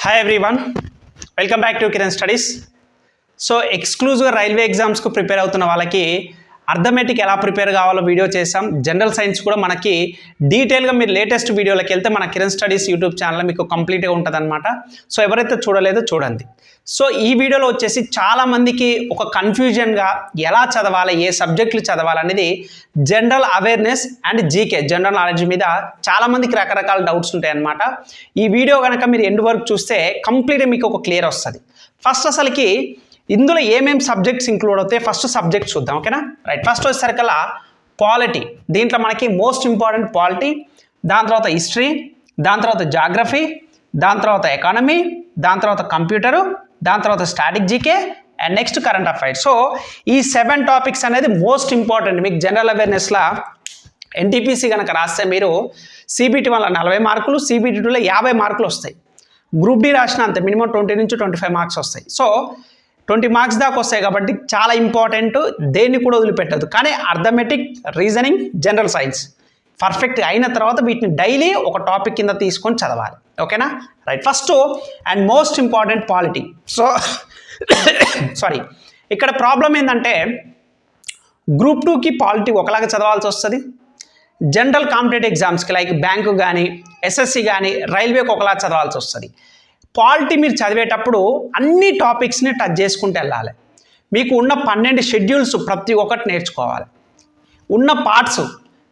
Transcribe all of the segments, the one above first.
Hi everyone, welcome back to Kiran studies. So ఎక్స్క్లూజివ్గా railway ఎగ్జామ్స్కు prepare అవుతున్న వాళ్ళకి అర్థమెటిక్ ఎలా ప్రిపేర్ కావాలో వీడియో చేసాం. జనరల్ సైన్స్ కూడా మనకి డీటెయిల్గా మీరు లేటెస్ట్ వీడియోలోకి వెళ్తే మన కిరణ్ స్టడీస్ యూట్యూబ్ ఛానల్ మీకు కంప్లీట్గా ఉంటుంది అనమాట. సో ఎవరైతే చూడలేదో చూడండి. సో ఈ వీడియోలో వచ్చేసి చాలామందికి ఒక కన్ఫ్యూజన్గా ఎలా చదవాలి, ఏ సబ్జెక్టులు చదవాలనేది general awareness and GK general knowledge మీద చాలామందికి రకరకాల డౌట్స్ ఉంటాయి అన్నమాట. ఈ వీడియో కనుక మీరు ఎండ్ వరకు చూస్తే కంప్లీట్గా మీకు ఒక క్లియర్ వస్తుంది. ఫస్ట్ అసలుకి ఇందులో ఏమేమి సబ్జెక్ట్స్ ఇంక్లూడ్ అవుతాయి ఫస్ట్ సబ్జెక్ట్ చూద్దాం, ఓకేనా? రైట్. ఫస్ట్ వచ్చేసరికల్లా పాలిటీ. దీంట్లో మనకి మోస్ట్ ఇంపార్టెంట్ పాలిటీ, దాని తర్వాత హిస్టరీ, దాని తర్వాత జాగ్రఫీ, దాని తర్వాత ఎకానమీ, దాని తర్వాత కంప్యూటరు, దాని తర్వాత static GK and next current affairs. So ఈ 7 టాపిక్స్ అనేది మోస్ట్ ఇంపార్టెంట్. మీకు జనరల్ అవేర్నెస్లో ఎన్టీపీసీ కనుక రాస్తే మీరు సిబిటి వల్ల 40 మార్కులు, సిబిటి 2లో 50 మార్కులు వస్తాయి. గ్రూప్ డి రాసిన అంతే, మినిమం 20 నుంచి 25 మార్క్స్ వస్తాయి. సో 20 మార్క్స్ దాకా వస్తాయి కాబట్టి చాలా ఇంపార్టెంట్, దేన్ని కూడా వదిలిపెట్టదు. కానీ arithmetic, reasoning, general science perfect అయిన తర్వాత వీటిని డైలీ ఒక టాపిక్ కింద తీసుకొని చదవాలి, ఓకేనా? Right. First and most important polity. So sorry, ఇక్కడ ప్రాబ్లం ఏంటంటే గ్రూప్ 2కి పాలిటీ ఒకలాగా చదవాల్సి వస్తుంది, జనరల్ కాంపిటేటివ్ ఎగ్జామ్స్కి లైక్ బ్యాంకు కానీ ఎస్ఎస్సి కానీ రైల్వేకి ఒకలా చదవాల్సి వస్తుంది. పాలిటీ మీరు చదివేటప్పుడు అన్ని టాపిక్స్ని టచ్ చేసుకుంటూ వెళ్ళాలి. మీకు ఉన్న 12 షెడ్యూల్స్ ప్రతి ఒక్కటి నేర్చుకోవాలి. ఉన్న పార్ట్స్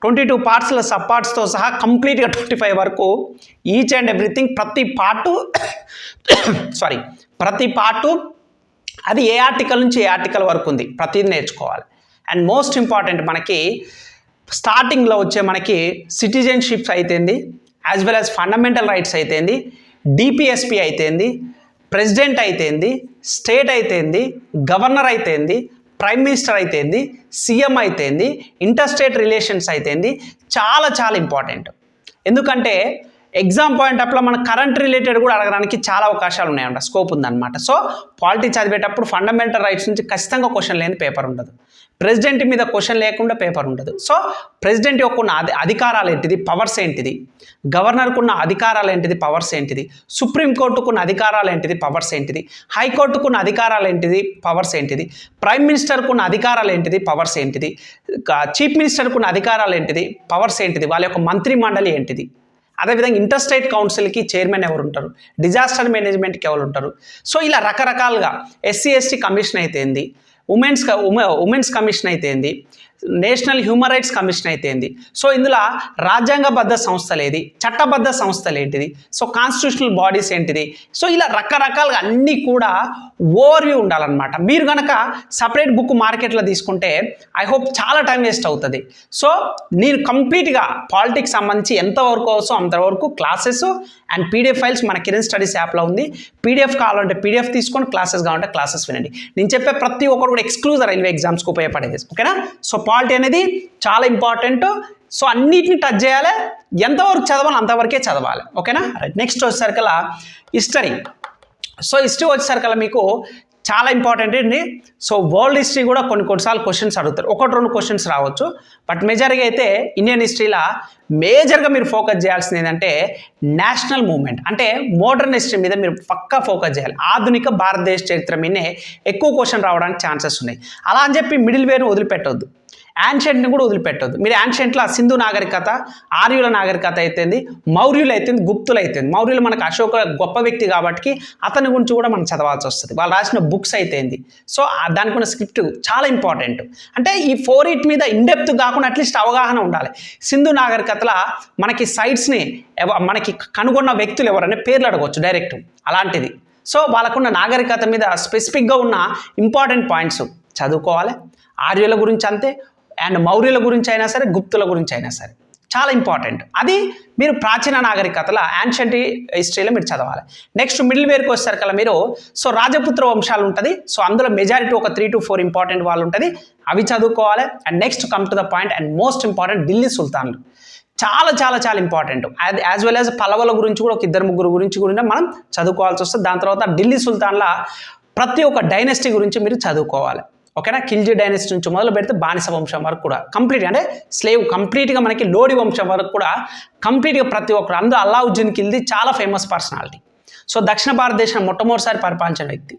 22 పార్ట్స్ల సబ్ పార్ట్స్తో సహా కంప్లీట్గా 25 వరకు ఈచ్ అండ్ ఎవ్రీథింగ్ ప్రతి పార్టు అది ఏ ఆర్టికల్ నుంచి ఏ ఆర్టికల్ వరకు ఉంది ప్రతిదీ నేర్చుకోవాలి. అండ్ మోస్ట్ ఇంపార్టెంట్ మనకి స్టార్టింగ్లో వచ్చే మనకి సిటిజన్షిప్స్ అయితేంది, as well as fundamental rights అయితేంది, డిపిఎస్పి అయితేంది, ప్రెసిడెంట్ అయితేంది, స్టేట్ అయితేంది, గవర్నర్ అయితేంది, ప్రైమ్ మినిస్టర్ అయితేంది, సీఎం అయితేంది, ఇంటర్ స్టేట్ రిలేషన్స్ అయితేంది, చాలా చాలా ఇంపార్టెంట్. ఎందుకంటే ఎగ్జామ్ పాయింట్ ఆఫ్లో మన కరెంట్ రిలేటెడ్ కూడా అడగడానికి చాలా అవకాశాలు ఉన్నాయంట, స్కోప్ ఉందన్నమాట. సో పాలిటీ చదివేటప్పుడు ఫండమెంటల్ రైట్స్ నుంచి ఖచ్చితంగా క్వశ్చన్ లేని పేపర్ ఉండదు, ప్రెసిడెంట్ మీద క్వశ్చన్ లేకుండా పేపర్ ఉండదు. సో ప్రెసిడెంట్ యొక్క ఉన్న అధికారాలు ఏంటిది, పవర్స్ ఏంటిది, గవర్నర్కు ఉన్న అధికారాలు ఏంటిది, పవర్స్ ఏంటిది, సుప్రీంకోర్టుకున్న అధికారాలు ఏంటిది, పవర్స్ ఏంటిది, హైకోర్టుకున్న అధికారాలు ఏంటిది, పవర్స్ ఏంటిది, ప్రైమ్ మినిస్టర్కున్న అధికారాలు ఏంటిది, పవర్స్ ఏంటిది, చీఫ్ మినిస్టర్కున్న అధికారాలు ఏంటిది, పవర్స్ ఏంటిది, వాళ్ళ యొక్క మంత్రి మండలి ఏంటిది, అదేవిధంగా ఇంటర్ స్టేట్ కౌన్సిల్కి చైర్మన్ ఎవరు ఉంటారు, డిజాస్టర్ మేనేజ్మెంట్కి ఎవరు ఉంటారు. సో ఇలా రకరకాలుగా ఎస్సీ ఎస్టీ కమిషన్ అయితేంది, ఉమెన్స్ కమిషన్ అయితేంది, నేషనల్ హ్యూమన్ రైట్స్ కమిషన్ అయితేంది. సో ఇందులో రాజ్యాంగబద్ధ సంస్థలు ఏది, చట్టబద్ధ సంస్థలు ఏంటిది, సో కాన్స్టిట్యూషనల్ బాడీస్ ఏంటిది. సో ఇలా రకరకాలుగా అన్నీ కూడా ఓవర్వ్యూ ఉండాలన్నమాట. మీరు కనుక సపరేట్ బుక్ మార్కెట్లో తీసుకుంటే ఐ హోప్ చాలా టైం వేస్ట్ అవుతుంది. సో నేను కంప్లీట్గా పాలిటిక్స్ సంబంధించి ఎంతవరకు అవసరం అంతవరకు క్లాసెస్ అండ్ పీడిఎఫ్ ఫైల్స్ మన కిరణ్ స్టడీస్ యాప్లో ఉంది. పీడిఎఫ్ కావాలంటే పీడిఎఫ్ తీసుకొని, క్లాసెస్ కావాలంటే క్లాసెస్ వినండి. నేను చెప్పే ప్రతి ఒక్కరు కూడా ఎక్స్క్లూజివ్ రైల్వే ఎగ్జామ్స్కి ఉపయోగపడేది, ఓకేనా? సో పాలిటీ అనేది చాలా ఇంపార్టెంట్. సో అన్నిటిని టచ్ చేయాలి, ఎంతవరకు చదవాలి అంతవరకే చదవాలి, ఓకేనా? రైట్. నెక్స్ట్ వచ్చేసరికల్లా హిస్టరీ. సో హిస్టరీ వచ్చేసరికల్లా మీకు చాలా ఇంపార్టెంట్ అండి. సో వరల్డ్ హిస్టరీ కూడా కొన్నిసార్లు క్వశ్చన్స్ అడుగుతారు, 1-2 క్వశ్చన్స్ రావచ్చు. బట్ మేజర్గా అయితే ఇండియన్ హిస్టరీలో మేజర్గా మీరు ఫోకస్ చేయాల్సింది ఏంటంటే నేషనల్ మూవ్మెంట్, అంటే మోడర్న్ హిస్టరీ మీద మీరు పక్కా ఫోకస్ చేయాలి. ఆధునిక భారతదేశ చరిత్ర మీదే ఎక్కువ క్వశ్చన్ రావడానికి ఛాన్సెస్ ఉన్నాయి. అలా అని చెప్పి మిడిల్ వేర్ని వదిలిపెట్టొద్దు, యాన్షియంట్ని కూడా వదిలిపెట్టొద్దు. మీరు యాన్షియంట్లో సింధు నాగరికత, ఆర్యుల నాగరికత అయితేంది, మౌర్యులు అయితేంది, గుప్తులు అయితేంది. మౌర్యులు మనకు అశోక గొప్ప వ్యక్తి కాబట్టి అతని గురించి కూడా మనం చదవాల్సి వస్తుంది. వాళ్ళు రాసిన బుక్స్ అయితేంది. సో దానికి ఉన్న స్క్రిప్ట్ చాలా ఇంపార్టెంట్. అంటే ఈ 4 మీద ఇన్డెప్త్ కాకుండా అట్లీస్ట్ అవగాహన ఉండాలి. సింధు నాగరికతలో మనకి సైట్స్ని మనకి కనుగొన్న వ్యక్తులు ఎవరనే పేర్లు అడగవచ్చు డైరెక్ట్, అలాంటిది. సో వాళ్ళకున్న నాగరికత మీద స్పెసిఫిక్గా ఉన్న ఇంపార్టెంట్ పాయింట్స్ చదువుకోవాలి. ఆర్యుల గురించి అంతే, అండ్ మౌర్యుల గురించి అయినా సరే, గుప్తుల గురించి అయినా సరే చాలా ఇంపార్టెంట్. అది మీరు ప్రాచీన నాగరికతల యాన్షియంట్ హిస్టరీలో మీరు చదవాలి. నెక్స్ట్ మిడిల్ వేర్కి వచ్చేసరికల్లా మీరు సో రాజపుత్ర వంశాలు ఉంటుంది. సో అందులో మెజారిటీ ఒక 3 to 4 ఇంపార్టెంట్ వాళ్ళు ఉంటుంది, అవి చదువుకోవాలి. And next come to the point and most important Delhi సుల్తాన్లు చాలా చాలా చాలా ఇంపార్టెంట్. యాజ్ వెల్ యాజ్ పల్లవుల గురించి కూడా ఒక 2-3 గురించి కూడా మనం చదువుకోవాల్సి వస్తుంది. దాని తర్వాత ఢిల్లీ సుల్తాన్ల ప్రతి ఒక్క డైనెస్టీ గురించి మీరు చదువుకోవాలి, ఓకేనా? ఖిల్జీ డైనెస్టీ నుంచి మొదలు పెడితే బానిస వంశం వరకు కూడా కంప్లీట్గా, అంటే స్లేవ్ కంప్లీట్గా మనకి లోడి వంశం వరకు కూడా కంప్లీట్గా ప్రతి ఒక్కరు. అందులో అల్లావుద్దీన్ ఖిల్జీ చాలా ఫేమస్ పర్సనాలిటీ. సో దక్షిణ భారతదేశం మొట్టమొదటిసారి పరిపాలించిన వ్యక్తి.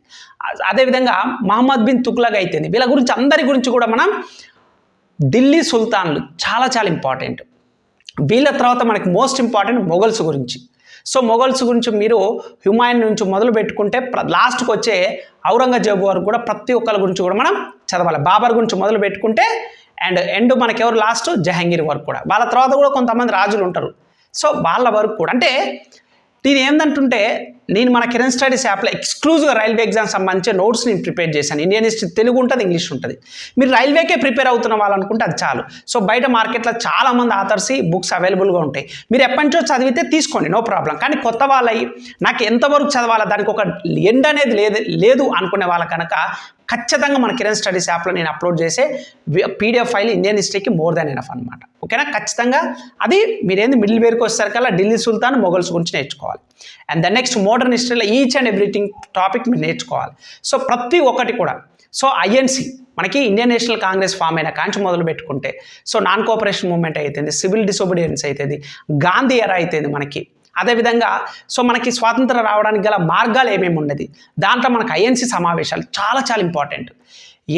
అదేవిధంగా మహమ్మద్ బిన్ తుగ్లక్ అయితేంది. వీళ్ళ గురించి అందరి గురించి కూడా మనం ఢిల్లీ సుల్తాన్లు చాలా చాలా ఇంపార్టెంట్. వీళ్ళ తర్వాత మనకి మోస్ట్ ఇంపార్టెంట్ మొఘల్స్ గురించి. సో మొఘల్స్ గురించి మీరు హుమాయూన్ నుంచి మొదలు పెట్టుకుంటే లాస్ట్కి వచ్చే ఔరంగజేబు వరకు కూడా ప్రతి ఒక్కరి గురించి కూడా మనం చదవాలి. బాబర్ గురించి మొదలు పెట్టుకుంటే అండ్ మనకి ఎవరు లాస్ట్ జహాంగీర్ వరకు కూడా. వాళ్ళ తర్వాత కూడా కొంతమంది రాజులు ఉంటారు. సో వాళ్ళ వరకు కూడా అంటే నేను ఏంటంటుంటే నేను మన కిరణ్ స్టడీస్ యాప్లో ఎక్స్క్లూజివ్గా రైల్వే ఎగ్జామ్ సంబంధించి నోట్స్ నేను ప్రిపేర్ చేశాను. ఇండియన్ హిస్టరీ తెలుగు ఉంటుంది, ఇంగ్లీష్ ఉంటుంది. మీరు రైల్వేకే ప్రిపేర్ అవుతున్న వాళ్ళనుకుంటే అది చాలు. సో బయట మార్కెట్లో చాలామంది ఆథర్స్ బుక్స్ అవైలబుల్గా ఉంటాయి. మీరు ఎప్పటి నుంచో చదివితే తీసుకోండి, నో ప్రాబ్లం. కానీ కొత్త వాళ్ళవి నాకు ఎంతవరకు చదవాలా, దానికి ఒక ఎండ్ అనేది లేదు అనుకునే వాళ్ళ కనుక ఖచ్చితంగా మన కిరణ్ స్టడీస్ యాప్లో నేను అప్లోడ్ చేసే పీడిఎఫ్ ఫైల్ ఇండియన్ హిస్టరీకి మోర్ దాన్ ఎనఫ్ అనమాట. ఓకేనా? ఖచ్చితంగా అది మీరేంది మిడిల్ వేర్కి వచ్చేసరికల్లా ఢిల్లీ సుల్తాన్ మొఘల్స్ గురించి నేర్చుకోవాలి. అండ్ ద నెక్స్ట్ మోడర్న్ హిస్టరీలో ఈచ్ అండ్ ఎవ్రీథింగ్ టాపిక్ మీరు నేర్చుకోవాలి. సో ప్రతి ఒక్కటి కూడా. సో ఐఎన్సి మనకి ఇండియన్ నేషనల్ కాంగ్రెస్ ఫామ్ అయిన కాంచి మొదలు పెట్టుకుంటే సో నాన్ కోఆపరేషన్ మూవ్మెంట్ అయితేంది, సివిల్ డిసోబీడియన్స్ అయితేంది, గాంధీ ఎరా అయితేంది మనకి. అదేవిధంగా సో మనకి స్వాతంత్రం రావడానికి గల మార్గాలు ఏమేమి ఉన్నది, దాంట్లో మనకు ఐఎన్సి సమావేశాలు చాలా చాలా ఇంపార్టెంట్.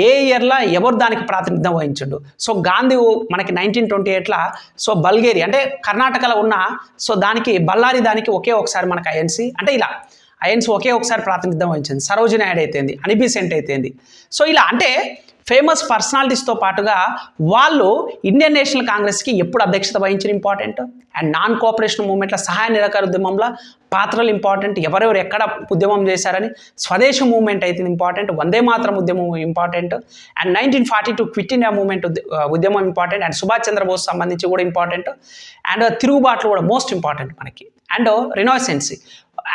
ఏ ఇయర్లో ఎవరు దానికి ప్రాతినిధ్యం వహించండు. సో గాంధీ మనకి 1928లో సో బల్గేరియా అంటే కర్ణాటకలో ఉన్న సో దానికి బళ్ళారి దానికి ఒకే ఒకసారి మనకు ఐఎన్సి అంటే ఇలా ఐఎన్సి ఒకే ఒకసారి ప్రాతినిధ్యం వహించింది. సరోజిని నాయుడు అయితేంది, అనిబిసెంట్ అయితేంది. సో ఇలా అంటే ఫేమస్ పర్సనాలిటీస్తో పాటుగా వాళ్ళు ఇండియన్ నేషనల్ కాంగ్రెస్కి ఎప్పుడు అధ్యక్షత వహించిన ఇంపార్టెంట్. అండ్ నాన్ కోఆపరేషన్ మూవ్మెంట్లో సహాయ నిరాకరణ ఉద్యమంలో పాత్రలు ఇంపార్టెంట్. ఎవరెవరు ఎక్కడ ఉద్యమం చేశారని. స్వదేశీ మూవ్మెంట్ అయితే ఇంపార్టెంట్. వందే మాతరం ఉద్యమం important. And 1942 quit India movement ఉద్యమం ఇంపార్టెంట్. అండ్ సుభాష్ చంద్రబోస్ సంబంధించి కూడా ఇంపార్టెంట్. అండ్ తిరుగుబాట్లు కూడా మోస్ట్ ఇంపార్టెంట్ మనకి. అండ్ రినాసెన్సీ.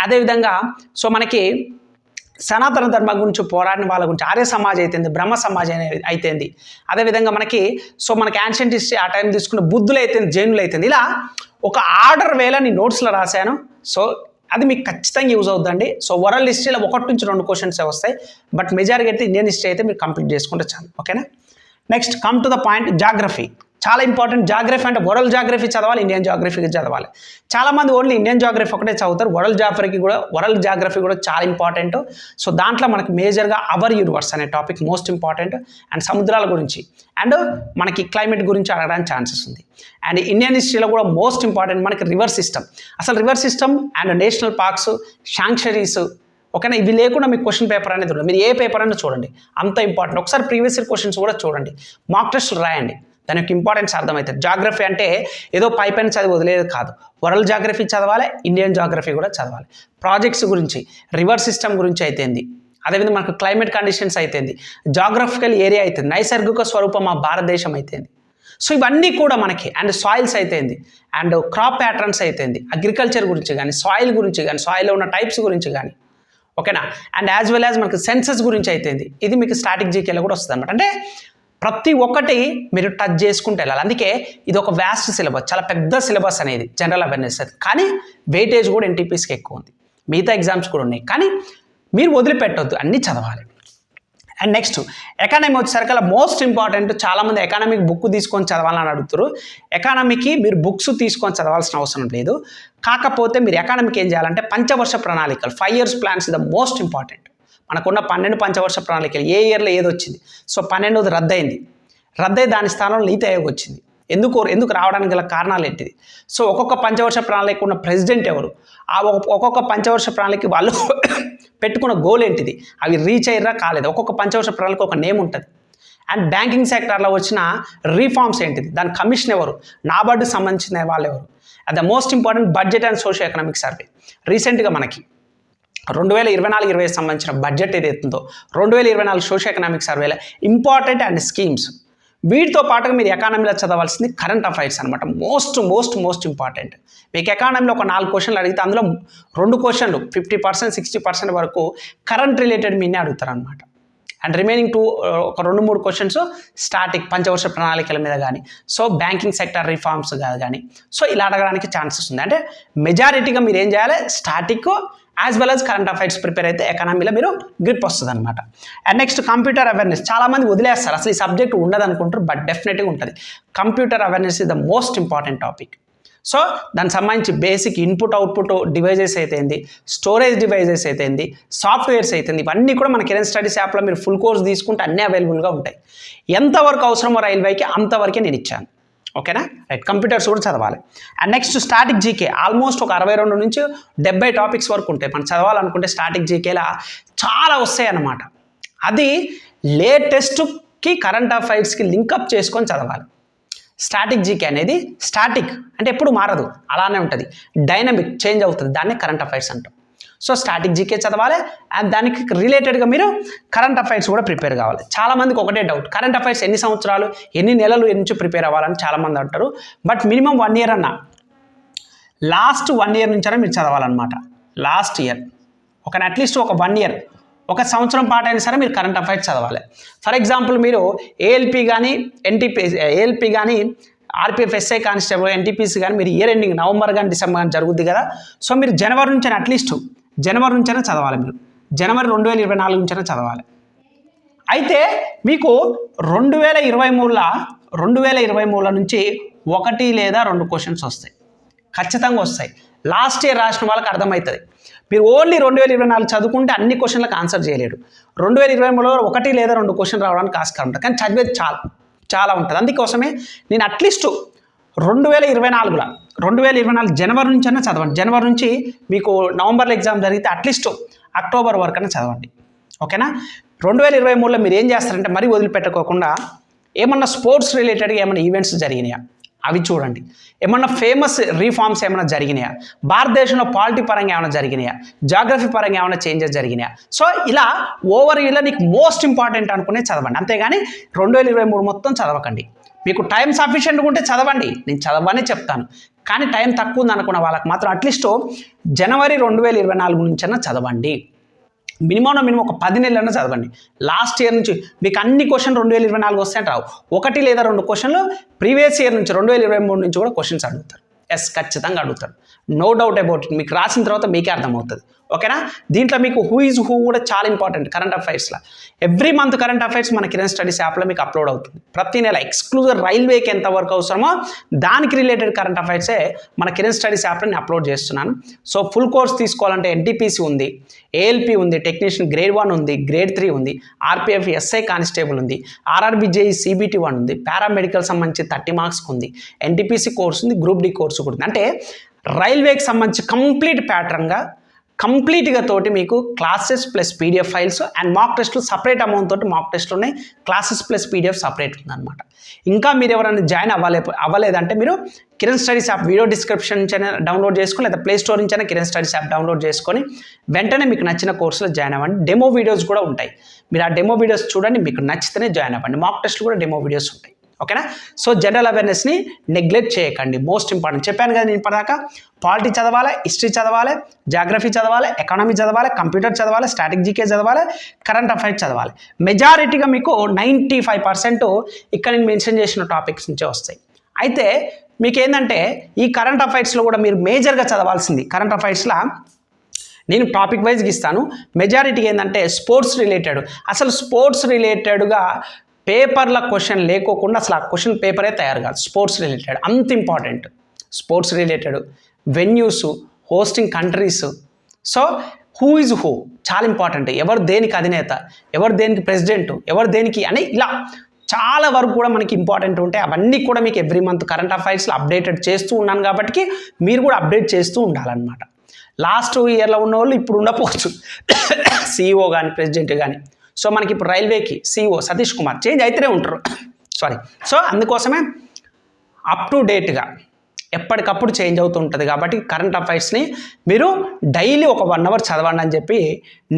అదేవిధంగా సో మనకి సనాతన ధర్మం గురించి పోరాడిన వాళ్ళ గురించి ఆర్య సమాజ్ అయితేంది, బ్రహ్మ సమాజ్ అయితేంది. అదేవిధంగా మనకి సో మనకి యాన్షియంట్ హిస్టరీ ఆ టైం తీసుకున్న బుద్ధులు అయితేంది, జైనులు అయితేంది. ఇలా ఒక ఆర్డర్ వేళ నేను నోట్స్లో రాశాను. సో అది మీకు ఖచ్చితంగా యూజ్ అవుతుందండి. సో వరల్డ్ హిస్టరీలో 1 నుంచి 2 క్వశ్చన్స్ వస్తాయి. బట్ మెజారిటీ అయితే ఇండియన్ హిస్టరీ అయితే మీరు కంప్లీట్ చేసుకుంటే చాలు. ఓకేనా? Next come to the point, geography చాలా ఇంపార్టెంట్. జాగ్రఫీ అంటే వరల్డ్ జాగ్రఫీ చదవాలి, ఇండియన్ జాగ్రఫీ చదవాలి. చాలామంది ఓన్లీ ఇండియన్ జాగ్రఫీ ఒకటే చదువుతారు. వరల్డ్ జాగ్రఫీ కూడా చాలా ఇంపార్టెంట్. సో దాంట్లో మనకి మేజర్గా అవర్ యూనివర్స్ అనే టాపిక్ మోస్ట్ ఇంపార్టెంట్. అండ్ సముద్రాల గురించి అండ్ మనకి క్లైమేట్ గురించి అడగడానికి ఛాన్సెస్ ఉంది. అండ్ ఇండియన్ హిస్టరీలో కూడా మోస్ట్ ఇంపార్టెంట్ మనకి రివర్ సిస్టమ్. అసలు river system and national parks, sanctuaries. ఓకేనా? ఇవి లేకుండా మీకు క్వశ్చన్ పేపర్ అనేది ఉండదు. మీరు ఏ పేపర్ అయినా చూడండి, అంత ఇంపార్టెంట్. ఒకసారి ప్రీవియస్ ఇయర్ క్వశ్చన్స్ కూడా చూడండి, మాక్ టెస్టులు రాయండి, దాని యొక్క ఇంపార్టెన్స్ అర్థమవుతుంది. జాగ్రఫీ అంటే ఏదో పైపైన చదివి వదిలేదు కాదు. వరల్డ్ జాగ్రఫీ చదవాలి, ఇండియన్ జాగ్రఫీ కూడా చదవాలి. ప్రాజెక్ట్స్ గురించి, రివర్ సిస్టమ్ గురించి అయితేంది, అదేవిధంగా మనకు క్లైమేట్ కండిషన్స్ అయితేంది, జాగ్రఫికల్ ఏరియా అయితేంది, నైసర్గిక స్వరూపం మా భారతదేశం అయితేంది. సో ఇవన్నీ కూడా మనకి. అండ్ సాయిల్స్ అయితేంది, అండ్ క్రాప్ ప్యాటర్న్స్ అయితేంది, అగ్రికల్చర్ గురించి కానీ, సాయిల్ గురించి కానీ, సాయిల్లో ఉన్న టైప్స్ గురించి కానీ. ఓకేనా? అండ్ యాజ్ వెల్ యాజ్ మనకి సెన్సెస్ గురించి అయితేంది. ఇది మీకు స్టాటిక్ జీకేలో కూడా వస్తుంది అనమాట. అంటే ప్రతి ఒక్కటి మీరు టచ్ చేసుకుంటూ వెళ్ళాలి. అందుకే ఇది ఒక వ్యాస్ట్ సిలబస్, చాలా పెద్ద సిలబస్ అనేది జనరల్ అవేర్నెస్ అది. కానీ వెయిటేజ్ కూడా ఎన్టీపీస్కి ఎక్కువ ఉంది. మిగతా ఎగ్జామ్స్ కూడా ఉన్నాయి, కానీ మీరు వదిలిపెట్టొద్దు, అన్నీ చదవాలి. అండ్ నెక్స్ట్ ఎకానమీ వచ్చేసరికి మోస్ట్ ఇంపార్టెంట్. చాలామంది ఎకానమీకి బుక్ తీసుకొని చదవాలని అడుగుతారు. ఎకానమీకి మీరు బుక్స్ తీసుకొని చదవాల్సిన అవసరం లేదు. కాకపోతే మీరు ఎకానమీకి ఏం చేయాలంటే పంచవర్ష ప్రణాళికలు, 5 years plans the most important. మనకున్న 12 పంచవర్ష ప్రణాళికలు ఏ ఇయర్లో ఏది వచ్చింది. సో 12ది రద్దయి దాని స్థానంలో నీతి ఆయోగ్ వచ్చింది. ఎందుకు రావడానికి గల కారణాలు ఏంటిది. సో ఒక్కొక్క పంచవర్ష ప్రణాళిక ఉన్న ప్రెసిడెంట్ ఎవరు, ఆ ఒక్కొక్క పంచవర్ష ప్రణాళిక వాళ్ళు పెట్టుకున్న గోల్ ఏంటిది, అవి రీచ్ అయ్యారా కాలేదు. ఒక్కొక్క పంచవర్ష ప్రణాళిక ఒక నేమ్ ఉంటుంది. అండ్ బ్యాంకింగ్ సెక్టార్లో వచ్చిన రీఫార్మ్స్ ఏంటిది, దాని కమిషన్ ఎవరు, నాబార్డుకి సంబంధించిన వాళ్ళు ఎవరు. అది the most important. Budget and socio economic survey రీసెంట్గా మనకి 2024-25 సంబంధించిన బడ్జెట్ ఏదైతుందో 2024 సోషియో ఎకనామిక్ సర్వేలో ఇంపార్టెంట్ అండ్ స్కీమ్స్. వీటితో పాటుగా మీరు ఎకానమీలో చదవాల్సింది కరెంట్ అఫైర్స్ అనమాట. Most important. మీకు ఎకానమీలో ఒక 4 క్వశ్చన్లు అడిగితే అందులో 2 క్వశ్చన్లు 50%, 60% వరకు కరెంట్ రిలేటెడ్ మీనే అడుగుతారనమాట. అండ్ రిమైనింగ్ ఒక 2-3 క్వశ్చన్స్ స్టాటిక్ పంచవర్ష ప్రణాళికల మీద కానీ, సో బ్యాంకింగ్ సెక్టర్ రిఫార్మ్స్ కానీ, సో ఇలా అడగడానికి ఛాన్సెస్ ఉంది. అంటే మెజారిటీగా మీరు ఏం చేయాలి, static as well as current affairs prepare అయితే ఎకనామీలో మీరు గ్రిప్ వస్తుంది అనమాట. And next computer awareness. చాలామంది వదిలేస్తారు, అసలు ఈ సబ్జెక్ట్ ఉండదు అనుకుంటారు, బట్ డెఫినెట్గా ఉంటుంది. Computer awareness is the most important topic. So దానికి సంబంధించి బేసిక్ ఇన్పుట్ అవుట్పుట్ డివైజెస్ అయితేంది, స్టోరేజ్ డివైజెస్ అయితేంది, సాఫ్ట్వేర్స్ అయితేంది, ఇవన్నీ కూడా మన కిరణ్ స్టడీస్ యాప్లో మీరు ఫుల్ కోర్స్ తీసుకుంటే అన్నీ అవైలబుల్గా ఉంటాయి. ఎంతవరకు అవసరమో రైల్వేకి అంతవరకే నేను ఇచ్చాను. ఓకేనా? రైట్. కంప్యూటర్స్ కూడా చదవాలి. And next static GK almost ఒక 62 నుంచి 70 టాపిక్స్ వరకు ఉంటాయి. మనం చదవాలనుకుంటే స్టాటిక్ జీకేలా చాలా వస్తాయి అన్నమాట. అది లేటెస్ట్కి కరెంట్ అఫైర్స్కి లింకప్ చేసుకొని చదవాలి. స్టాటిక్ జీకే అనేది స్టాటిక్ అంటే ఎప్పుడు మారదు, అలానే ఉంటుంది. డైనమిక్ చేంజ్ అవుతుంది, దాన్ని కరెంట్ అఫైర్స్ అంటాం. సో స్టాటిక్ జీకే చదవాలి. అండ్ దానికి రిలేటెడ్గా మీరు కరెంట్ అఫైర్స్ కూడా ప్రిపేర్ కావాలి. చాలామందికి ఒకటే డౌట్, కరెంట్ అఫైర్స్ ఎన్ని సంవత్సరాలు ఎన్ని నెలలు నుంచి ప్రిపేర్ అవ్వాలని చాలామంది అంటారు. బట్ మినిమం 1 ఇయర్ అన్న, లాస్ట్ 1 ఇయర్ నుంచైనా మీరు చదవాలన్నమాట. లాస్ట్ ఇయర్ అట్లీస్ట్ ఒక 1 ఇయర్, ఒక సంవత్సరం పాటు అయినా సరే మీరు కరెంట్ అఫైర్స్ చదవాలి. ఫర్ ఎగ్జాంపుల్ మీరు ఏఎల్పి కానీ ఏఎల్పి కానీ ఆర్పిఎఫ్ ఎస్ఐ కానిస్టేబుల్ ఎన్టీపీసీ కానీ మీరు ఇయర్ ఎండింగ్ నవంబర్ కానీ డిసెంబర్ కానీ జరుగుద్ది కదా. సో మీరు జనవరి నుంచైనా అట్లీస్ట్ జనవరి నుంచైనా చదవాలి. మీరు జనవరి 2024 నుంచైనా చదవాలి. అయితే మీకు 2023 నుంచి 1 లేదా 2 క్వశ్చన్స్ వస్తాయి, ఖచ్చితంగా వస్తాయి. లాస్ట్ ఇయర్ రాసిన వాళ్ళకి అర్థమవుతుంది. మీరు ఓన్లీ 2024 చదువుకుంటే అన్ని క్వశ్చన్లకు ఆన్సర్ చేయలేడు. 2023లో 1 లేదా 2 క్వశ్చన్ రావడానికి ఆస్కారం ఉంటుంది, కానీ చదివేది చాలా ఉంటుంది. అందుకోసమే నేను అట్లీస్ట్ 2024 జనవరి నుంచైనా చదవండి. జనవరి నుంచి మీకు నవంబర్లో ఎగ్జామ్ జరిగితే అట్లీస్ట్ అక్టోబర్ వరకు అయినా చదవండి. ఓకేనా? 2023లో మీరు ఏం చేస్తారంటే మరీ వదిలిపెట్టుకోకుండా ఏమన్నా స్పోర్ట్స్ రిలేటెడ్గా ఏమైనా ఈవెంట్స్ జరిగినాయా అవి చూడండి. ఏమన్నా ఫేమస్ రీఫార్మ్స్ ఏమైనా జరిగినాయా, భారతదేశంలో పాలిటీ పరంగా ఏమైనా జరిగినాయా, జాగ్రఫీ పరంగా ఏమైనా చేంజెస్ జరిగినాయా. సో ఇలా ఓవర్ నీకు మోస్ట్ ఇంపార్టెంట్ అనుకునే చదవండి. అంతేగాని 2023 మొత్తం చదవకండి. మీకు టైం సఫిషియెంట్గా ఉంటే చదవండి, నేను చదవనే చెప్తాను. కానీ టైం తక్కువ ఉంది అనుకున్న వాళ్ళకి మాత్రం అట్లీస్ట్ జనవరి 2024 నుంచైనా చదవండి. మినిమం ఒక 10 నెలలైనా చదవండి. లాస్ట్ ఇయర్ నుంచి మీకు అన్ని క్వశ్చన్ 2024 వస్తాయని రావు. 1 లేదా 2 క్వశ్చన్లు ప్రీవియస్ ఇయర్ నుంచి 2023 నుంచి కూడా క్వశ్చన్స్ అడుగుతారు. ఎస్, ఖచ్చితంగా అడుగుతారు. No doubt about it. మీకు రాసిన తర్వాత మీకే అర్థమవుతుంది. ఓకేనా? దీంట్లో మీకు హూ ఈజ్ హూ కూడా చాలా ఇంపార్టెంట్ కరెంట్ అఫైర్స్లో. ఎవ్రీ మంత్ కరెంట్ అఫైర్స్ మన కిరణ్ స్టడీస్ యాప్లో మీకు అప్లోడ్ అవుతుంది. ప్రతి నెల ఎక్స్క్లూజివ్ రైల్వేకి ఎంతవరకు అవసరమో దానికి రిలేటెడ్ కరెంట్ అఫైర్సే మన కిరణ్ స్టడీస్ యాప్లో నేను అప్లోడ్ చేస్తున్నాను. సో ఫుల్ కోర్స్ తీసుకోవాలంటే ఎన్టీపీసీ ఉంది, ఏఎల్పి ఉంది, టెక్నీషియన్ గ్రేడ్ 1 ఉంది, గ్రేడ్ 3 ఉంది, ఆర్పిఎఫ్ ఎస్ఐ కానిస్టేబుల్ ఉంది, ఆర్ఆర్బి జేఈ సిబిటి 1 ఉంది, పారామెడికల్ సంబంధించి 30 మార్క్స్కి ఉంది, ఎన్టీపీసీ కోర్స్ ఉంది, గ్రూప్ డి కోర్సు కూడా ఉంది. అంటే రైల్వేకి సంబంధించి కంప్లీట్ ప్యాటర్న్గా కంప్లీట్గా తోటి మీకు classes plus PDF files and మాక్ టెస్ట్లు సపరేట్ అమౌంట్ తోటి మాక్ టెస్ట్లు ఉన్నాయి. క్లాసెస్ ప్లస్ పీడిఎఫ్ సపరేట్ ఉందన్నమాట. ఇంకా మీరు ఎవరైనా జాయిన్ అవ్వలేదంటే మీరు Kiran studies app video description నుంచైనా డౌన్లోడ్ చేసుకొని లేదా ప్లే స్టోర్ నుంచైనా కిరణ్ స్టడీస్ యాప్ డౌన్లోడ్ చేసుకొని వెంటనే మీకు నచ్చిన కోర్సులో జాయిన్ అవ్వండి. డెమో వీడియోస్ కూడా ఉంటాయి. మీరు ఆ డెమో వీడియోస్ చూడండి, మీకు నచ్చితేనే జాయిన్ అవ్వండి. మాక్ టెస్ట్లు కూడా డెమో వీడియోస్ ఉంటాయి. ఓకేనా? సో జనరల్ అవేర్నెస్ని నెగ్లెక్ట్ చేయకండి. మోస్ట్ ఇంపార్టెంట్ చెప్పాను కదా నేను ఇప్పటిదాకా. పాలిటీ చదవాలి, హిస్టరీ చదవాలి, జాగ్రఫీ చదవాలి, ఎకానమీ చదవాలి, కంప్యూటర్ చదవాలి, స్టాటిక్ జీకే చదవాలి, కరెంట్ అఫైర్స్ చదవాలి. మెజారిటీగా మీకు 95% ఇక్కడ నేను మెన్షన్ చేసిన టాపిక్స్ నుంచే వస్తాయి. అయితే మీకు ఏంటంటే ఈ కరెంట్ అఫైర్స్లో కూడా మీరు మేజర్గా చదవాల్సింది. కరెంట్ అఫైర్స్లో నేను టాపిక్ వైజ్గా ఇస్తాను. మెజారిటీ ఏంటంటే స్పోర్ట్స్ రిలేటెడ్. అసలు స్పోర్ట్స్ రిలేటెడ్గా పేపర్ల క్వశ్చన్ లేకోకుండా అసలు ఆ క్వశ్చన్ పేపరే తయారు కాదు. స్పోర్ట్స్ రిలేటెడ్ అంత important. Sports related venues, hosting countries, so who is who చాలా ఇంపార్టెంట్. ఎవరు దేనికి అధినేత, ఎవరు దేనికి ప్రెసిడెంట్, ఎవరు దేనికి అని ఇలా చాలా వరకు కూడా మనకి ఇంపార్టెంట్ ఉంటాయి. అవన్నీ కూడా మీకు ఎవ్రీ మంత్ కరెంట్ అఫైర్స్లో అప్డేటెడ్ చేస్తూ ఉన్నాను కాబట్టి మీరు కూడా అప్డేట్ చేస్తూ ఉండాలన్నమాట. లాస్ట్ ఇయర్లో ఉన్న వాళ్ళు ఇప్పుడు ఉండకపోవచ్చు, సిఇఓ కానీ ప్రెసిడెంట్ కానీ. సో మనకి ఇప్పుడు రైల్వేకి సిఇఓ సతీష్ కుమార్ చేంజ్ అయితేనే ఉంటారు. సో అందుకోసమే అప్ టు డేట్గా ఎప్పటికప్పుడు చేంజ్ అవుతూ ఉంటుంది. కాబట్టి కరెంట్ అఫైర్స్ని మీరు డైలీ ఒక 1 అవర్ చదవండి అని చెప్పి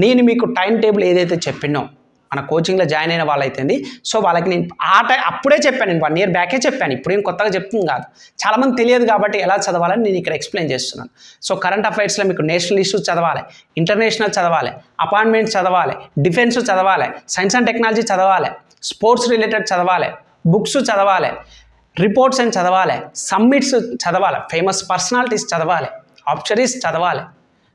నేను మీకు టైం టేబుల్ ఏదైతే చెప్పినో మన కోచింగ్లో జాయిన్ అయిన వాళ్ళైతే సో వాళ్ళకి నేను అప్పుడే చెప్పాను. నేను 1 ఇయర్ బ్యాకే చెప్పాను. ఇప్పుడేం కొత్తగా చెప్తుంది కాదు. చాలామంది తెలియదు కాబట్టి ఎలా చదవాలని నేను ఇక్కడ ఎక్స్ప్లెయిన్ చేస్తున్నాను. సో కరెంట్ అఫైర్స్లో మీకు నేషనల్ ఇష్యూస్ చదవాలి, ఇంటర్నేషనల్ చదవాలి, అపాయింట్మెంట్స్ చదవాలి, డిఫెన్స్ చదవాలి, సైన్స్ అండ్ టెక్నాలజీ చదవాలి, స్పోర్ట్స్ రిలేటెడ్ చదవాలి, బుక్స్ చదవాలి, రిపోర్ట్స్ అని చదవాలి, సమ్మిట్స్ చదవాలి, ఫేమస్ పర్సనాలిటీస్ చదవాలి, ఆబ్జరీస్ చదవాలి.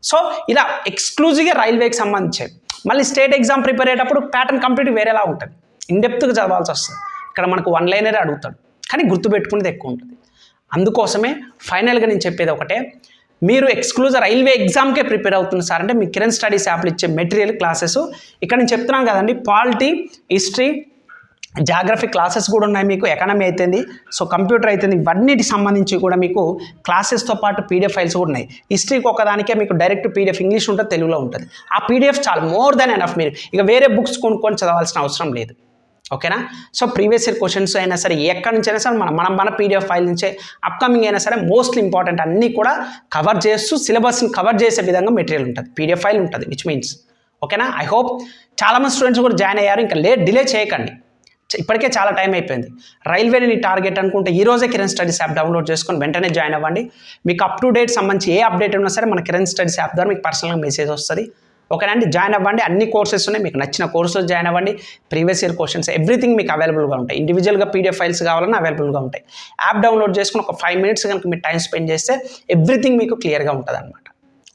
సో ఇలా ఎక్స్క్లూజివ్గా రైల్వేకి సంబంధించేది. మళ్ళీ స్టేట్ ఎగ్జామ్ ప్రిపేర్ అయ్యేటప్పుడు ప్యాటర్న్ కంప్లీట్ వేరేలా ఉంటుంది. ఇన్డెప్త్గా చదవాల్సి వస్తుంది. ఇక్కడ మనకు 1 లైనరే అడుగుతాడు, కానీ గుర్తుపెట్టుకునేది ఎక్కువ ఉంటుంది. అందుకోసమే ఫైనల్గా నేను చెప్పేది ఒకటే, మీరు ఎక్స్క్లూజివ్ రైల్వే ఎగ్జామ్కే ప్రిపేర్ అవుతుంది సార్ అంటే మీ కిరణ్ స్టడీస్ యాప్లో ఇచ్చే మెటీరియల్ క్లాసెస్ ఇక్కడ నేను చెప్తున్నాను కదండి, పాలిటీ, హిస్టరీ, జాగ్రఫీ క్లాసెస్ కూడా ఉన్నాయి మీకు, ఎకానమీ అయితేంది, సో కంప్యూటర్ అయితేంది, ఇవన్నిటికి సంబంధించి కూడా మీకు క్లాసెస్తో పాటు పీడిఎఫ్ ఫైల్స్ కూడా ఉన్నాయి. హిస్టరీకి ఒకదానికే మీకు డైరెక్ట్ పీడిఎఫ్ ఇంగ్లీష్ ఉంటుంది, తెలుగులో ఉంటుంది. ఆ పీడిఎఫ్ చాలా మోర్ దెన్ ఎనఫ్, మీరు ఇక వేరే బుక్స్ కొనుక్కొని చదవాల్సిన అవసరం లేదు. ఓకేనా? సో ప్రీవియస్ ఇయర్ క్వశ్చన్స్ అయినా సరే ఎక్కడి నుంచి అయినా సరే మన పీడిఎఫ్ ఫైల్ నుంచే అప్కమింగ్ అయినా సరే మోస్ట్లీ ఇంపార్టెంట్ అన్నీ కూడా కవర్ చేస్తూ సిలబస్ని కవర్ చేసే విధంగా మెటీరియల్ ఉంటుంది, పీడిఎఫ్ ఫైల్ ఉంటుంది, విచ్ మీన్స్ ఓకేనా. ఐ హోప్ చాలామంది స్టూడెంట్స్ కూడా జాయిన్ అయ్యారు, ఇంకా డిలే చేయకండి, ఇప్పటికే చాలా టైం అయిపోయింది. రైల్వేని టార్గెట్ అనుకుంటే ఈ రోజే కిరణ్ స్టడీస్ యాప్ డౌన్లోడ్ చేసుకొని వెంటనే జాయిన్ అవ్వండి. మీకు అప్ టు డేట్ సంబంధించి ఏ అప్డేట్ ఉన్నా సరే మన కిరణ్ స్టడీస్ యాప్ ద్వారా మీకు పర్సనల్గా మెసేజ్ వస్తుంది. ఓకేనా అండి, జాయిన్ అవ్వండి. అన్ని కోర్సెస్ ఉన్నాయి, మీకు నచ్చిన కోర్సెస్ జాయిన్ అవ్వండి. ప్రీవియస్ ఇయర్ క్వశ్చన్స్ ఎవ్రీథింగ్ మీకు అవైలబుల్గా ఉంటాయి. ఇండివిజువల్గా పీడిఎఫ్ ఫైల్స్ కావాలన్నా అవైలబుల్గా ఉంటాయి. యాప్ డౌన్లోడ్ చేసుకుని ఒక 5 minutes కనుక మీరు టైం స్పెండ్ చేస్తే ఎవ్రీథింగ్ మీకు క్లియర్గా ఉంటుంది అనమాట.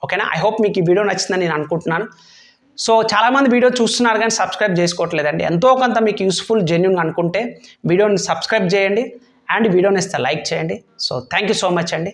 ఓకేనా? ఐ హోప్ మీకు ఈ వీడియో నచ్చిందని నేను అనుకుంటున్నాను. సో చాలామంది వీడియో చూస్తున్నారు కానీ సబ్స్క్రైబ్ చేసుకోవట్లేదండి. ఎంతో కొంత మీకు యూస్ఫుల్ జెన్యూన్ అనుకుంటే వీడియోని సబ్స్క్రైబ్ చేయండి అండ్ వీడియోని ఇస్తే లైక్ చేయండి. So thank you so much అండి.